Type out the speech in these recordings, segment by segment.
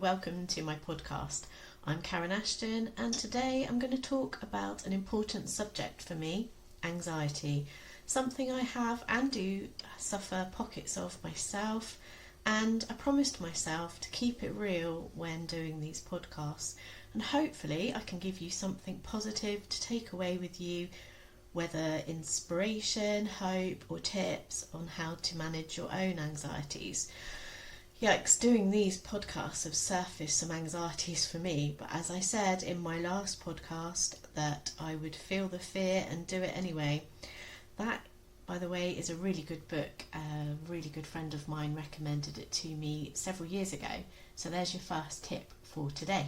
welcome to my podcast. I'm Karen Ashton, and today I'm going to talk about an important subject for me, anxiety, something I have and do suffer pockets of myself, and I promised myself to keep it real when doing these podcasts, and hopefully I can give you something positive to take away with you, whether inspiration, hope or tips on how to manage your own anxieties. Yikes, doing these podcasts have surfaced some anxieties for me, but as I said in my last podcast that I would feel the fear and do it anyway. That, by the way, is a really good book. A really good friend of mine recommended it to me several years ago. So there's your first tip for today.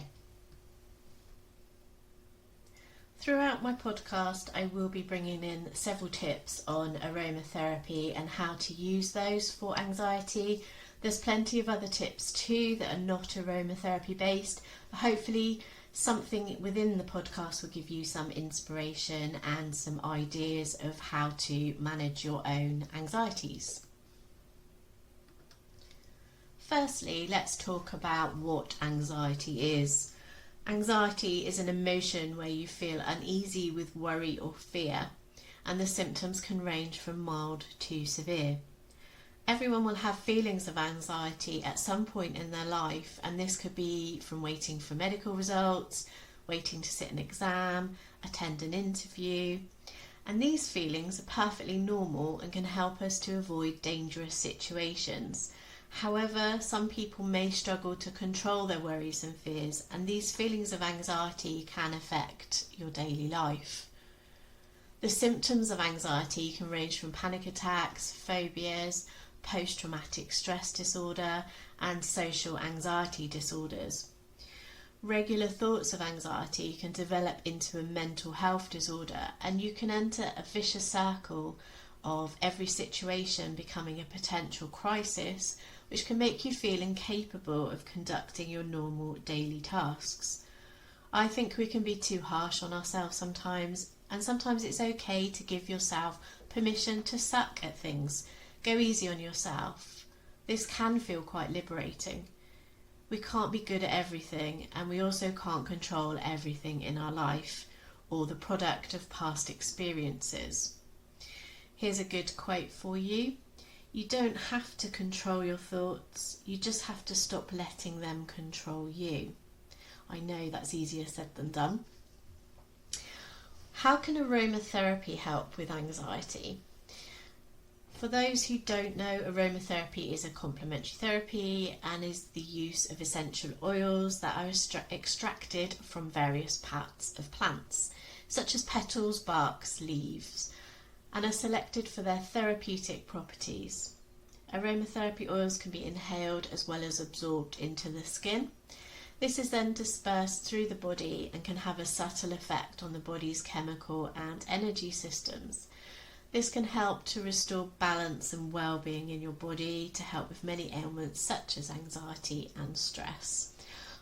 Throughout my podcast, I will be bringing in several tips on aromatherapy and how to use those for anxiety. There's plenty of other tips too that are not aromatherapy based. Hopefully something within the podcast will give you some inspiration and some ideas of how to manage your own anxieties. Firstly, let's talk about what anxiety is. Anxiety is an emotion where you feel uneasy with worry or fear, and the symptoms can range from mild to severe. Everyone will have feelings of anxiety at some point in their life, and this could be from waiting for medical results, waiting to sit an exam, attend an interview. And these feelings are perfectly normal and can help us to avoid dangerous situations. However, some people may struggle to control their worries and fears, and these feelings of anxiety can affect your daily life. The symptoms of anxiety can range from panic attacks, phobias, post-traumatic stress disorder and social anxiety disorders. Regular thoughts of anxiety can develop into a mental health disorder, and you can enter a vicious circle of every situation becoming a potential crisis, which can make you feel incapable of conducting your normal daily tasks. I think we can be too harsh on ourselves sometimes, and sometimes it's okay to give yourself permission to suck at things. Go easy on yourself. This can feel quite liberating. We can't be good at everything, and we also can't control everything in our life or the product of past experiences. Here's a good quote for you. You don't have to control your thoughts, you just have to stop letting them control you. I know that's easier said than done. How can aromatherapy help with anxiety? For those who don't know, aromatherapy is a complementary therapy and is the use of essential oils that are extracted from various parts of plants, such as petals, barks, leaves, and are selected for their therapeutic properties. Aromatherapy oils can be inhaled as well as absorbed into the skin. This is then dispersed through the body and can have a subtle effect on the body's chemical and energy systems. This can help to restore balance and well-being in your body to help with many ailments such as anxiety and stress.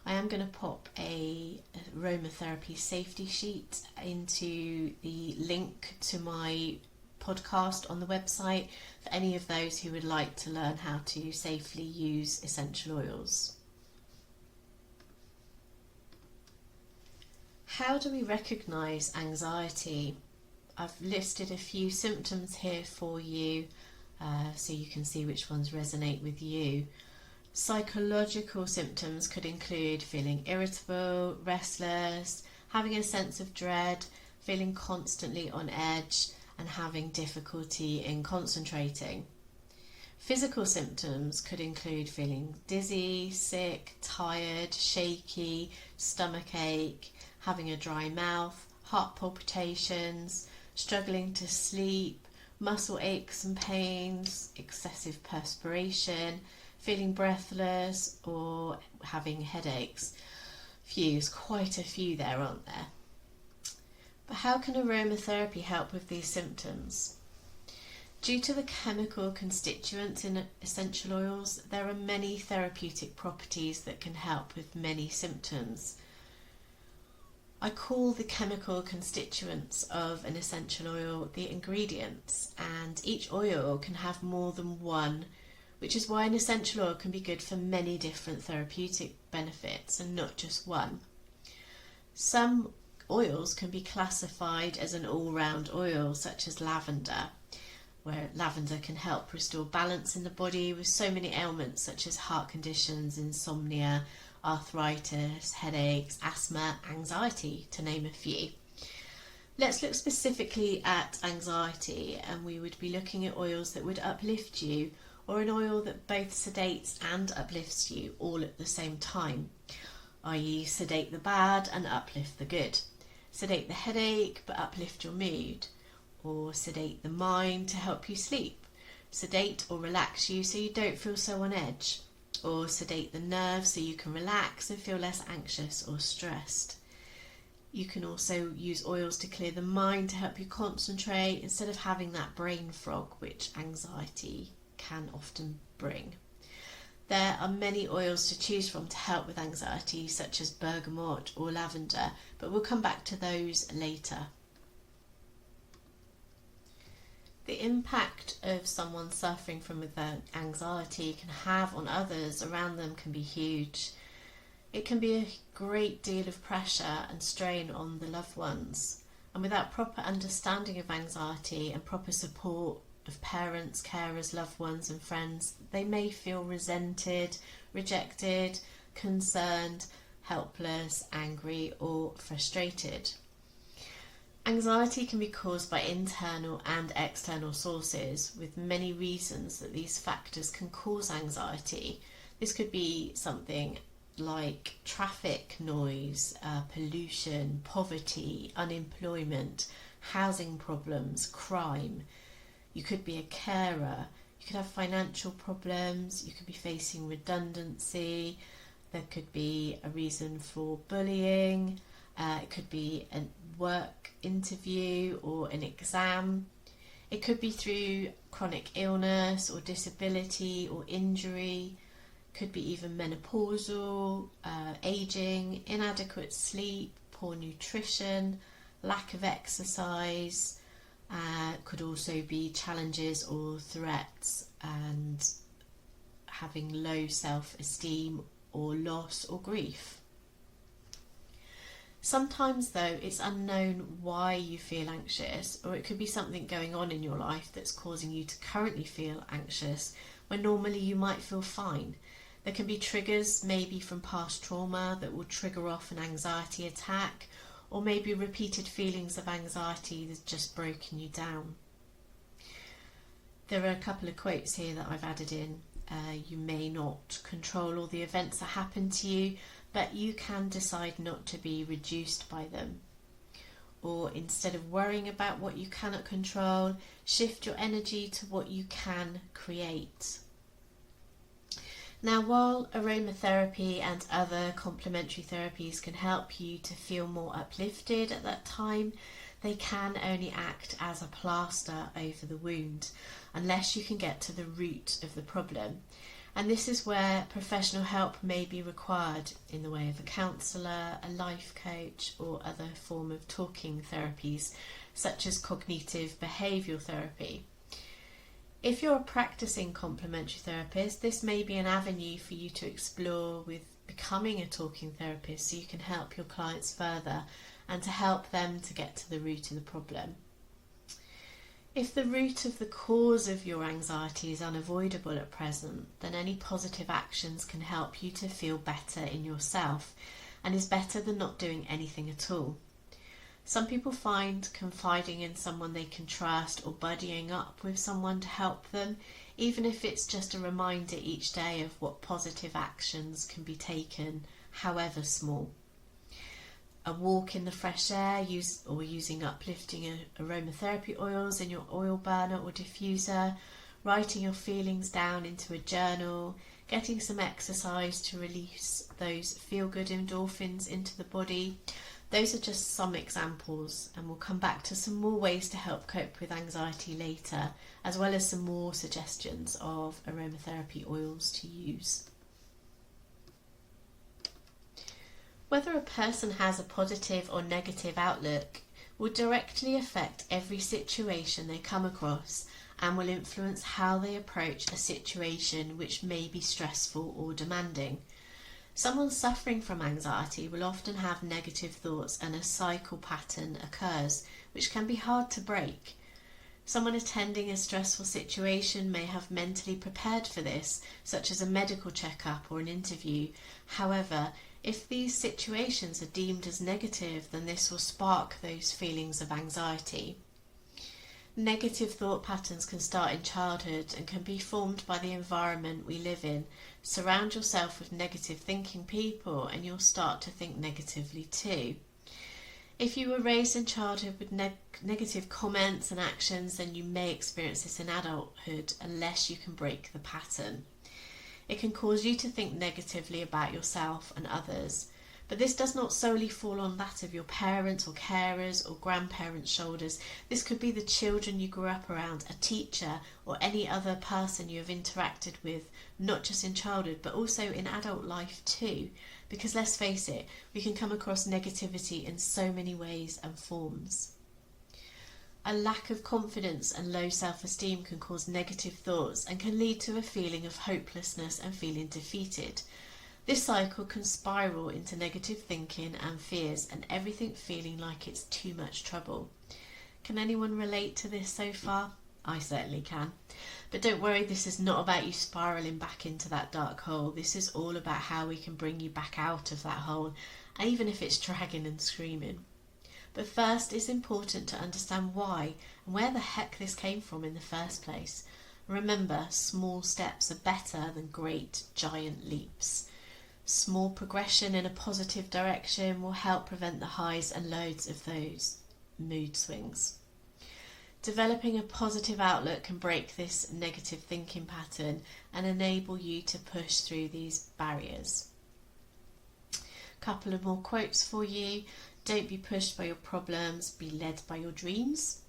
I am going to pop a aromatherapy safety sheet into the link to my podcast on the website for any of those who would like to learn how to safely use essential oils. How do we recognise anxiety? I've listed a few symptoms here for you so you can see which ones resonate with you. Psychological symptoms could include feeling irritable, restless, having a sense of dread, feeling constantly on edge and having difficulty in concentrating. Physical symptoms could include feeling dizzy, sick, tired, shaky, stomach ache, having a dry mouth, heart palpitations, struggling to sleep, muscle aches and pains, excessive perspiration, feeling breathless or having headaches. Quite a few there, aren't there? But how can aromatherapy help with these symptoms? Due to the chemical constituents in essential oils, there are many therapeutic properties that can help with many symptoms. I call the chemical constituents of an essential oil the ingredients, and each oil can have more than one which is why an essential oil can be good for many different therapeutic benefits and not just one. Some oils can be classified as an all-round oil, such as lavender, where lavender can help restore balance in the body with so many ailments such as heart conditions, insomnia, arthritis, headaches, asthma, anxiety, to name a few. Let's look specifically at anxiety, and we would be looking at oils that would uplift you, or an oil that both sedates and uplifts you all at the same time, i.e. sedate the bad and uplift the good. Sedate the headache but uplift your mood, or sedate the mind to help you sleep. Sedate or relax you so you don't feel so on edge, or sedate the nerves so you can relax and feel less anxious or stressed. You can also use oils to clear the mind to help you concentrate instead of having that brain fog which anxiety can often bring. There are many oils to choose from to help with anxiety, such as bergamot or lavender, but we'll come back to those later. The impact of someone suffering from anxiety can have on others around them can be huge. It can be a great deal of pressure and strain on the loved ones, and without proper understanding of anxiety and proper support of parents, carers, loved ones and friends, they may feel resented, rejected, concerned, helpless, angry or frustrated. Anxiety can be caused by internal and external sources, with many reasons that these factors can cause anxiety. This could be something like traffic noise, pollution, poverty, unemployment, housing problems, crime. You could be a carer, you could have financial problems, you could be facing redundancy, there could be a reason for bullying, it could be a work interview or an exam. It could be through chronic illness or disability or injury. Could be even menopausal, aging, inadequate sleep, poor nutrition, lack of exercise. Could also be challenges or threats and having low self-esteem or loss or grief. Sometimes though it's unknown why you feel anxious, or it could be something going on in your life that's causing you to currently feel anxious when normally you might feel fine. There can be triggers, maybe from past trauma, that will trigger off an anxiety attack, or maybe repeated feelings of anxiety that's just broken you down. There are a couple of quotes here that I've added in. You may not control all the events that happen to you, but you can decide not to be reduced by them. Or instead of worrying about what you cannot control, shift your energy to what you can create. Now, while aromatherapy and other complementary therapies can help you to feel more uplifted at that time, they can only act as a plaster over the wound unless you can get to the root of the problem. And this is where professional help may be required in the way of a counsellor, a life coach, or other form of talking therapies, such as cognitive behavioural therapy. If you're a practicing complementary therapist, this may be an avenue for you to explore with becoming a talking therapist, so you can help your clients further and to help them to get to the root of the problem. If the root of the cause of your anxiety is unavoidable at present, then any positive actions can help you to feel better in yourself, and is better than not doing anything at all. Some people find confiding in someone they can trust or buddying up with someone to help them, even if it's just a reminder each day of what positive actions can be taken, however small. A walk in the fresh air, using uplifting aromatherapy oils in your oil burner or diffuser, writing your feelings down into a journal, getting some exercise to release those feel-good endorphins into the body. Those are just some examples, and we'll come back to some more ways to help cope with anxiety later, as well as some more suggestions of aromatherapy oils to use. Whether a person has a positive or negative outlook will directly affect every situation they come across and will influence how they approach a situation which may be stressful or demanding. Someone suffering from anxiety will often have negative thoughts, and a cycle pattern occurs, which can be hard to break. Someone attending a stressful situation may have mentally prepared for this, such as a medical checkup or an interview. However, if these situations are deemed as negative, then this will spark those feelings of anxiety. Negative thought patterns can start in childhood and can be formed by the environment we live in. Surround yourself with negative thinking people and you'll start to think negatively too. If you were raised in childhood with negative comments and actions, then you may experience this in adulthood unless you can break the pattern. It can cause you to think negatively about yourself and others, but this does not solely fall on that of your parents or carers or grandparents' shoulders. This could be the children you grew up around, a teacher, or any other person you have interacted with, not just in childhood, but also in adult life too. Because let's face it, we can come across negativity in so many ways and forms. A lack of confidence and low self-esteem can cause negative thoughts and can lead to a feeling of hopelessness and feeling defeated. This cycle can spiral into negative thinking and fears and everything feeling like it's too much trouble. Can anyone relate to this so far? I certainly can. But don't worry, this is not about you spiralling back into that dark hole. This is all about how we can bring you back out of that hole, even if it's dragging and screaming. But first, it's important to understand why and where the heck this came from in the first place. Remember, small steps are better than great giant leaps. Small progression in a positive direction will help prevent the highs and lows of those mood swings. Developing a positive outlook can break this negative thinking pattern and enable you to push through these barriers. Couple of more quotes for you. Don't be pushed by your problems, be led by your dreams.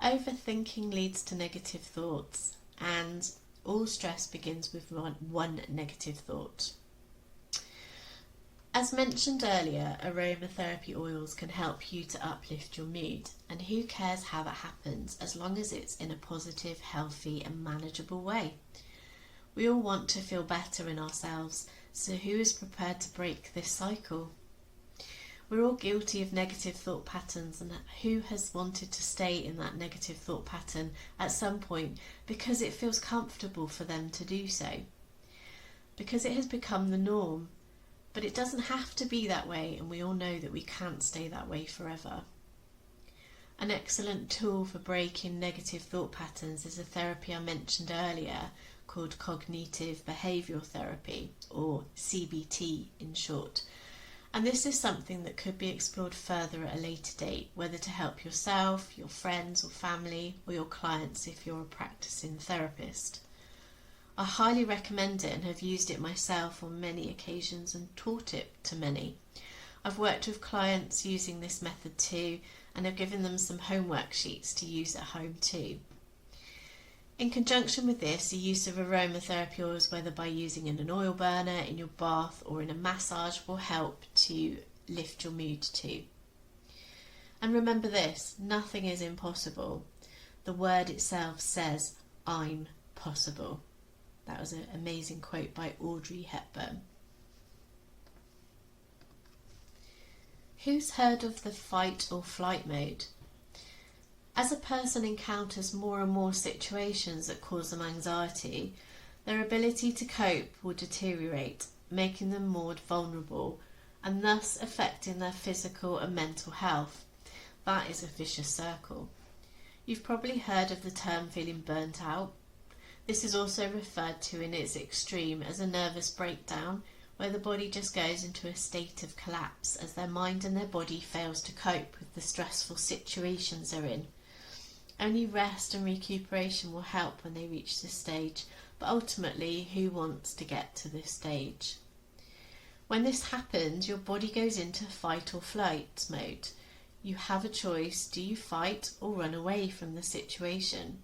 Overthinking leads to negative thoughts, and all stress begins with one negative thought. As mentioned earlier, aromatherapy oils can help you to uplift your mood, and who cares how that happens as long as it's in a positive, healthy and manageable way. We all want to feel better in ourselves, so who is prepared to break this cycle? We're all guilty of negative thought patterns, and who has wanted to stay in that negative thought pattern at some point because it feels comfortable for them to do so? Because it has become the norm. But it doesn't have to be that way, and we all know that we can't stay that way forever. An excellent tool for breaking negative thought patterns is a therapy I mentioned earlier called cognitive behavioural therapy, or CBT in short. And this is something that could be explored further at a later date, whether to help yourself, your friends or family, or your clients if you're a practicing therapist. I highly recommend it and have used it myself on many occasions and taught it to many. I've worked with clients using this method too, and have given them some homework sheets to use at home too. In conjunction with this, the use of aromatherapy oils, whether by using in an oil burner, in your bath or in a massage, will help to lift your mood too. And remember this, nothing is impossible. The word itself says, I'm possible. That was an amazing quote by Audrey Hepburn. Who's heard of the fight or flight mode? As a person encounters more and more situations that cause them anxiety, their ability to cope will deteriorate, making them more vulnerable and thus affecting their physical and mental health. That is a vicious circle. You've probably heard of the term feeling burnt out. This is also referred to in its extreme as a nervous breakdown, where the body just goes into a state of collapse as their mind and their body fails to cope with the stressful situations they're in. Only rest and recuperation will help when they reach this stage, but ultimately, who wants to get to this stage? When this happens, your body goes into fight or flight mode. You have a choice: do you fight or run away from the situation?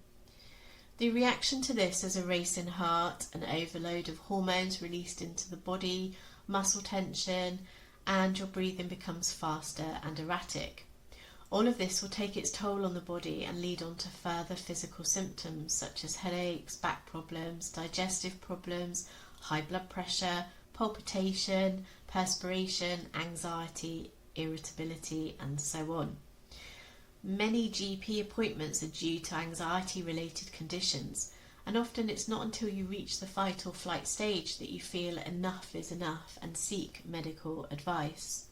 The reaction to this is a racing heart, an overload of hormones released into the body, muscle tension, and your breathing becomes faster and erratic. All of this will take its toll on the body and lead on to further physical symptoms such as headaches, back problems, digestive problems, high blood pressure, palpitation, perspiration, anxiety, irritability, and so on. Many GP appointments are due to anxiety-related conditions, and often it's not until you reach the fight or flight stage that you feel enough is enough and seek medical advice.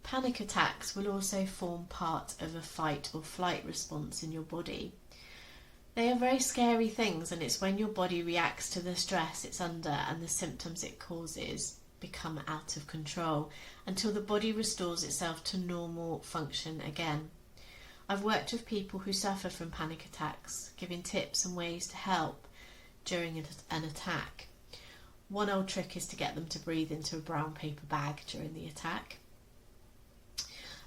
Panic attacks will also form part of a fight or flight response in your body. They are very scary things, and it's when your body reacts to the stress it's under and the symptoms it causes become out of control until the body restores itself to normal function again. I've worked with people who suffer from panic attacks, giving tips and ways to help during an attack. One old trick is to get them to breathe into a brown paper bag during the attack.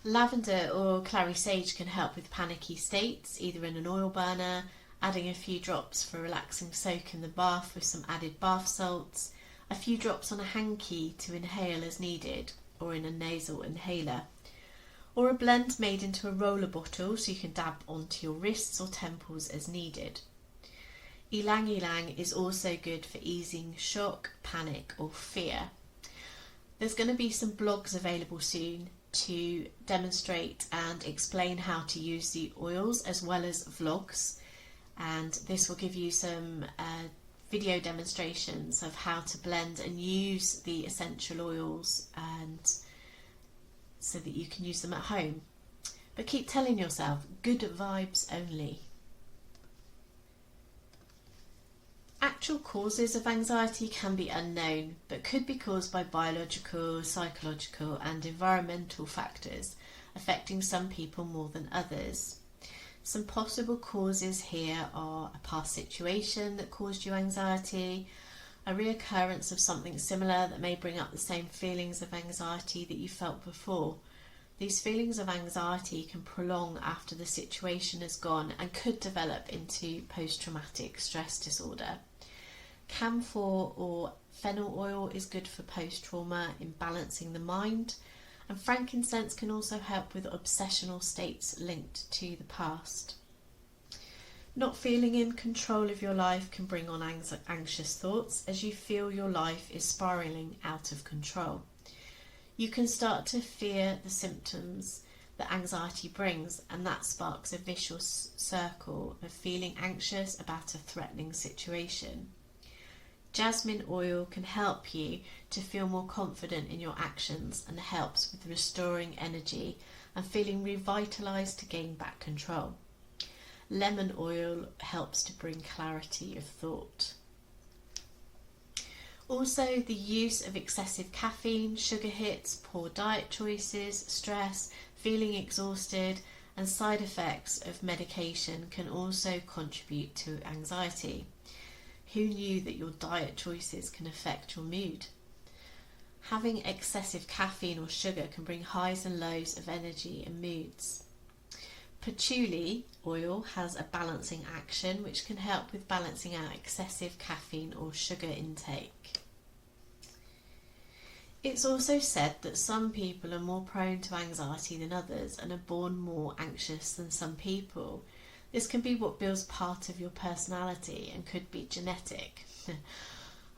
Lavender or clary sage can help with panicky states, either in an oil burner, adding a few drops for a relaxing soak in the bath with some added bath salts, a few drops on a hanky to inhale as needed, or in a nasal inhaler, or a blend made into a roller bottle so you can dab onto your wrists or temples as needed. Ylang ylang is also good for easing shock, panic or fear. There's going to be some blogs available soon to demonstrate and explain how to use the oils, as well as vlogs, and this will give you some video demonstrations of how to blend and use the essential oils, and so that you can use them at home. But keep telling yourself, good vibes only. Actual causes of anxiety can be unknown, but could be caused by biological, psychological and environmental factors, affecting some people more than others. Some possible causes here are a past situation that caused you anxiety, a reoccurrence of something similar that may bring up the same feelings of anxiety that you felt before. These feelings of anxiety can prolong after the situation is gone and could develop into post-traumatic stress disorder. Camphor or fennel oil is good for post-trauma in balancing the mind, and frankincense can also help with obsessional states linked to the past. Not feeling in control of your life can bring on anxious thoughts as you feel your life is spiralling out of control. You can start to fear the symptoms that anxiety brings, and that sparks a vicious circle of feeling anxious about a threatening situation. Jasmine oil can help you to feel more confident in your actions and helps with restoring energy and feeling revitalized to gain back control. Lemon oil helps to bring clarity of thought. Also, the use of excessive caffeine, sugar hits, poor diet choices, stress, feeling exhausted, and side effects of medication can also contribute to anxiety. Who knew that your diet choices can affect your mood? Having excessive caffeine or sugar can bring highs and lows of energy and moods. Patchouli oil has a balancing action which can help with balancing out excessive caffeine or sugar intake. It's also said that some people are more prone to anxiety than others and are born more anxious than some people. This can be what builds part of your personality and could be genetic.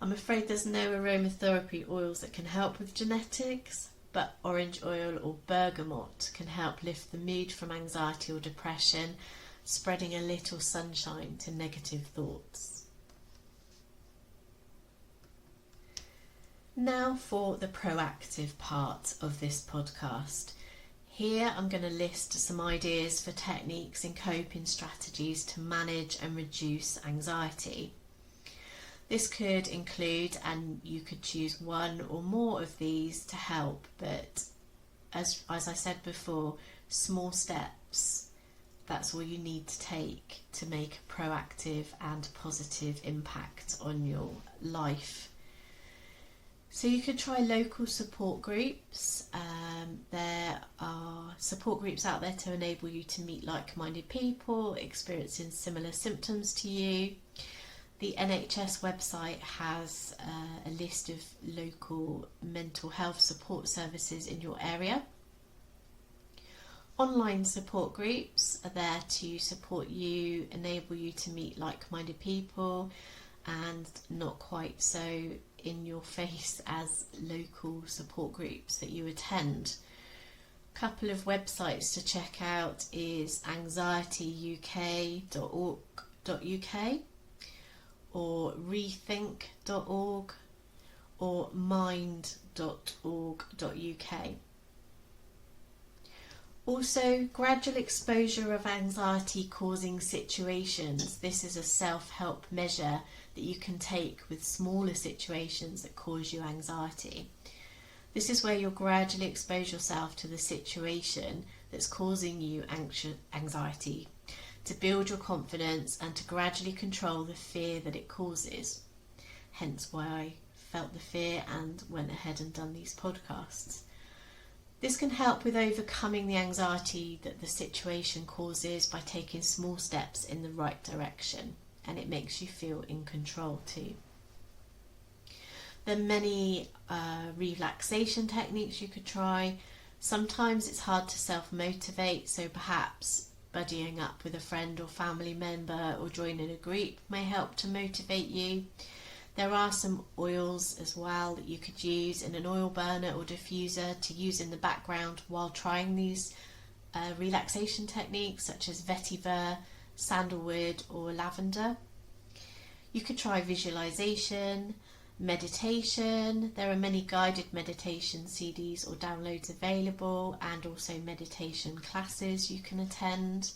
I'm afraid there's no aromatherapy oils that can help with genetics, but orange oil or bergamot can help lift the mood from anxiety or depression, spreading a little sunshine to negative thoughts. Now for the proactive part of this podcast. Here I'm going to list some ideas for techniques and coping strategies to manage and reduce anxiety. This could include, and you could choose one or more of these to help, but as I said before, small steps, that's all you need to take to make a proactive and positive impact on your life. So you could try local support groups. There are support groups out there to enable you to meet like-minded people experiencing similar symptoms to you. The NHS website has a list of local mental health support services in your area. Online support groups are there to support you, enable you to meet like-minded people, and not quite so in your face as local support groups that you attend. A couple of websites to check out is anxietyuk.org.uk or rethink.org or mind.org.uk. Also, gradual exposure of anxiety causing situations. This is a self-help measure that you can take with smaller situations that cause you anxiety. This is where you'll gradually expose yourself to the situation that's causing you anxiety, to build your confidence and to gradually control the fear that it causes. Hence why I felt the fear and went ahead and done these podcasts. This can help with overcoming the anxiety that the situation causes by taking small steps in the right direction, and it makes you feel in control too. There are many relaxation techniques you could try. Sometimes it's hard to self-motivate, so perhaps buddying up with a friend or family member or joining a group may help to motivate you. There are some oils as well that you could use in an oil burner or diffuser to use in the background while trying these relaxation techniques, such as vetiver, sandalwood or lavender. You could try visualization, meditation. There are many guided meditation CDs or downloads available, and also meditation classes you can attend.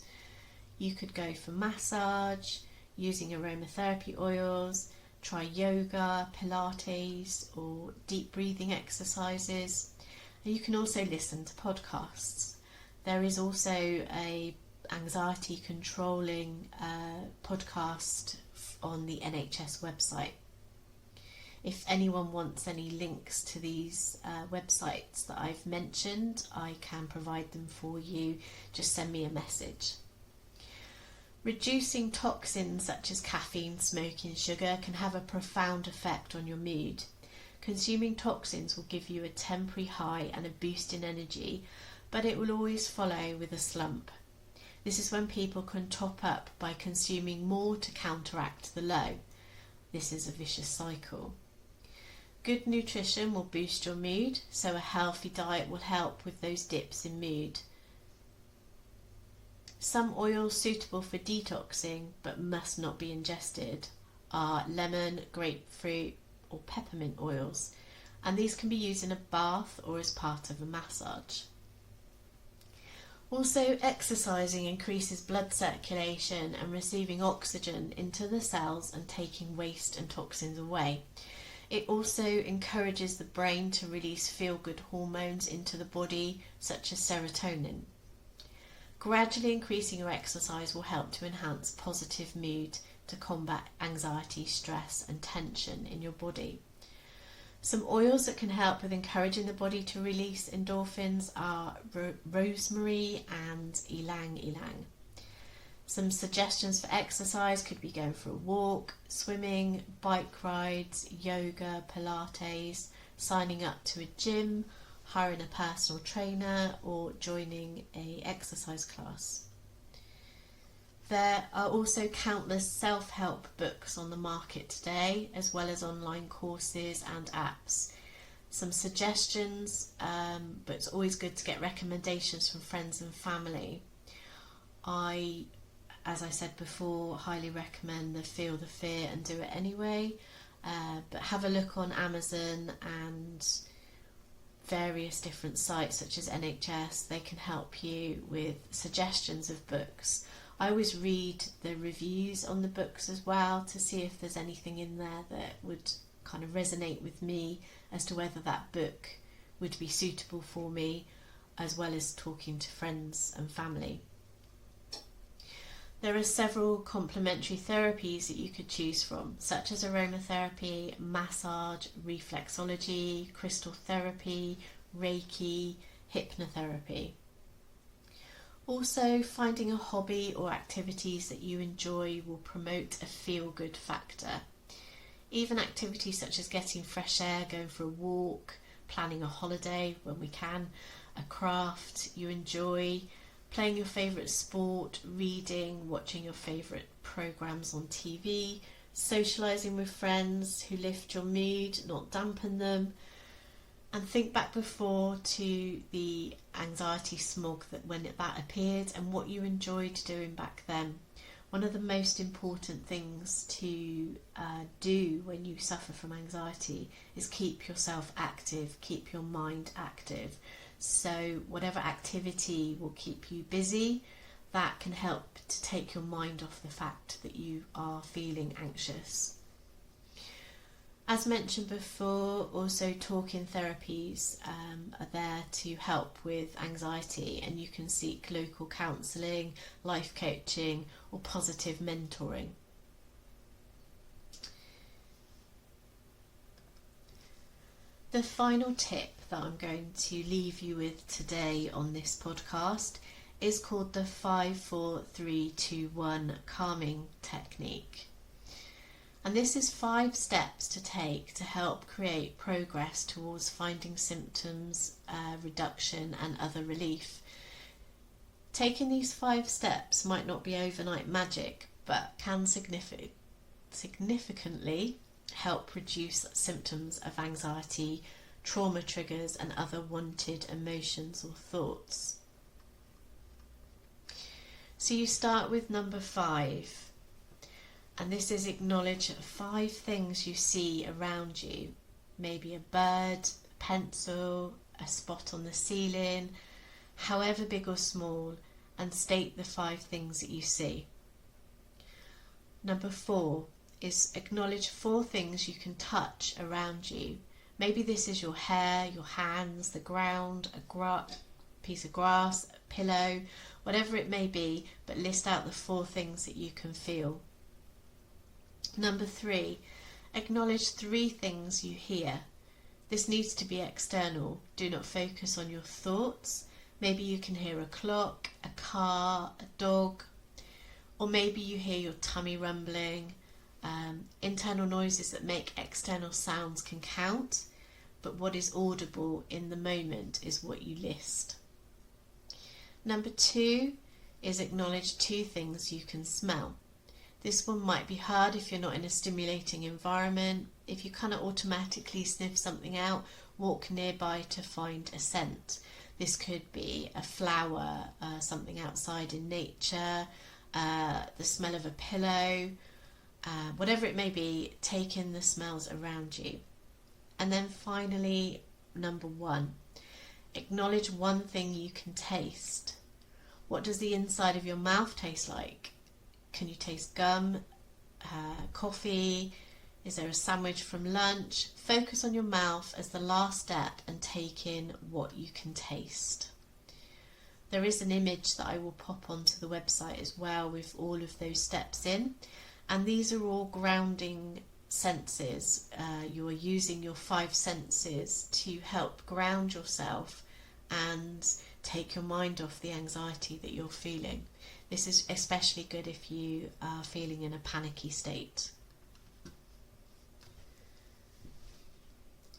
You could go for massage using aromatherapy oils. Try yoga, Pilates or deep breathing exercises. And you can also listen to podcasts. There is also a anxiety controlling podcast on the NHS website. If anyone wants any links to these websites that I've mentioned, I can provide them for you. Just send me a message. Reducing toxins such as caffeine, smoking, sugar can have a profound effect on your mood. Consuming toxins will give you a temporary high and a boost in energy, but it will always follow with a slump. This is when people can top up by consuming more to counteract the low. This is a vicious cycle. Good nutrition will boost your mood, so a healthy diet will help with those dips in mood. Some oils suitable for detoxing but must not be ingested are lemon, grapefruit or peppermint oils, and these can be used in a bath or as part of a massage. Also, exercising increases blood circulation and receiving oxygen into the cells and taking waste and toxins away. It also encourages the brain to release feel-good hormones into the body, such as serotonin. Gradually increasing your exercise will help to enhance positive mood to combat anxiety, stress and tension in your body. Some oils that can help with encouraging the body to release endorphins are rosemary and ylang ylang. Some suggestions for exercise could be going for a walk, swimming, bike rides, yoga, Pilates, signing up to a gym, hiring a personal trainer or joining an exercise class. There are also countless self-help books on the market today, as well as online courses and apps. Some suggestions, but it's always good to get recommendations from friends and family. I, as I said before, highly recommend the Feel the Fear and Do It Anyway, but have a look on Amazon and various different sites such as NHS. They can help you with suggestions of books. I always read the reviews on the books as well to see if there's anything in there that would kind of resonate with me as to whether that book would be suitable for me, as well as talking to friends and family. There are several complementary therapies that you could choose from, such as aromatherapy, massage, reflexology, crystal therapy, Reiki, hypnotherapy. Also, finding a hobby or activities that you enjoy will promote a feel-good factor. Even activities such as getting fresh air, going for a walk, planning a holiday when we can, a craft you enjoy, playing your favourite sport, reading, watching your favourite programmes on TV, socialising with friends who lift your mood, not dampen them. And think back before to the anxiety smog when that appeared and what you enjoyed doing back then. One of the most important things to do when you suffer from anxiety is keep yourself active, keep your mind active. So whatever activity will keep you busy, that can help to take your mind off the fact that you are feeling anxious. As mentioned before, also talking therapies are there to help with anxiety, and you can seek local counselling, life coaching or positive mentoring. The final tip that I'm going to leave you with today on this podcast is called the 5-4-3-2-1 calming technique. And this is 5 steps to take to help create progress towards finding symptoms, reduction and other relief. Taking these 5 steps might not be overnight magic, but can significantly help reduce symptoms of anxiety, trauma triggers and other wanted emotions or thoughts. So you start with number 5. And this is acknowledge 5 things you see around you. Maybe a bird, a pencil, a spot on the ceiling, however big or small, and state the 5 things that you see. Number 4 is acknowledge 4 things you can touch around you. Maybe this is your hair, your hands, the ground, a piece of grass, a pillow, whatever it may be, but list out the 4 things that you can feel. Number 3, acknowledge 3 things you hear. This needs to be external. Do not focus on your thoughts. Maybe you can hear a clock, a car, a dog, or maybe you hear your tummy rumbling. Internal noises that make external sounds can count, but what is audible in the moment is what you list. Number 2 is acknowledge 2 things you can smell. This one might be hard if you're not in a stimulating environment. If you cannot automatically sniff something out, walk nearby to find a scent. This could be a flower, something outside in nature, the smell of a pillow, whatever it may be, take in the smells around you. And then finally, number 1, acknowledge 1 thing you can taste. What does the inside of your mouth taste like? Can you taste gum, coffee? Is there a sandwich from lunch? Focus on your mouth as the last step and take in what you can taste. There is an image that I will pop onto the website as well with all of those steps in, and these are all grounding senses. You are using your 5 senses to help ground yourself and take your mind off the anxiety that you're feeling. This is especially good if you are feeling in a panicky state.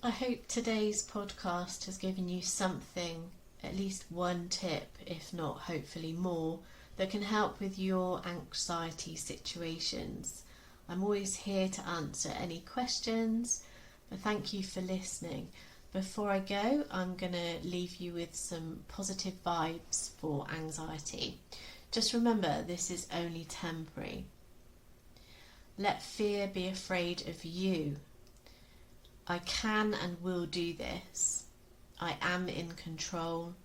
I hope today's podcast has given you something, at least 1 tip, if not hopefully more, that can help with your anxiety situations. I'm always here to answer any questions, but thank you for listening. Before I go, I'm going to leave you with some positive vibes for anxiety. Just remember, this is only temporary. Let fear be afraid of you. I can and will do this. I am in control.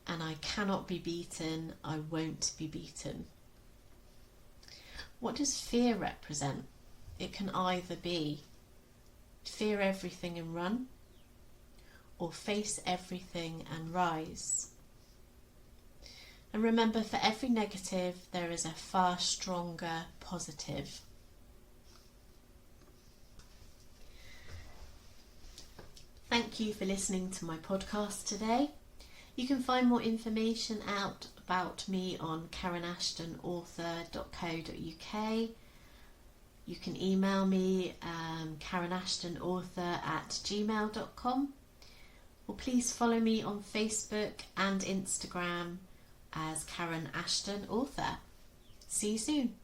And I cannot be beaten. I won't be beaten. What does fear represent? It can either be fear everything and run, or face everything and rise. And remember, for every negative, there is a far stronger positive. Thank you for listening to my podcast today. You can find more information out about me on karenashtonauthor.co.uk. You can email me karenashtonauthor@gmail.com, or please follow me on Facebook and Instagram as Karen Ashton, author. See you soon.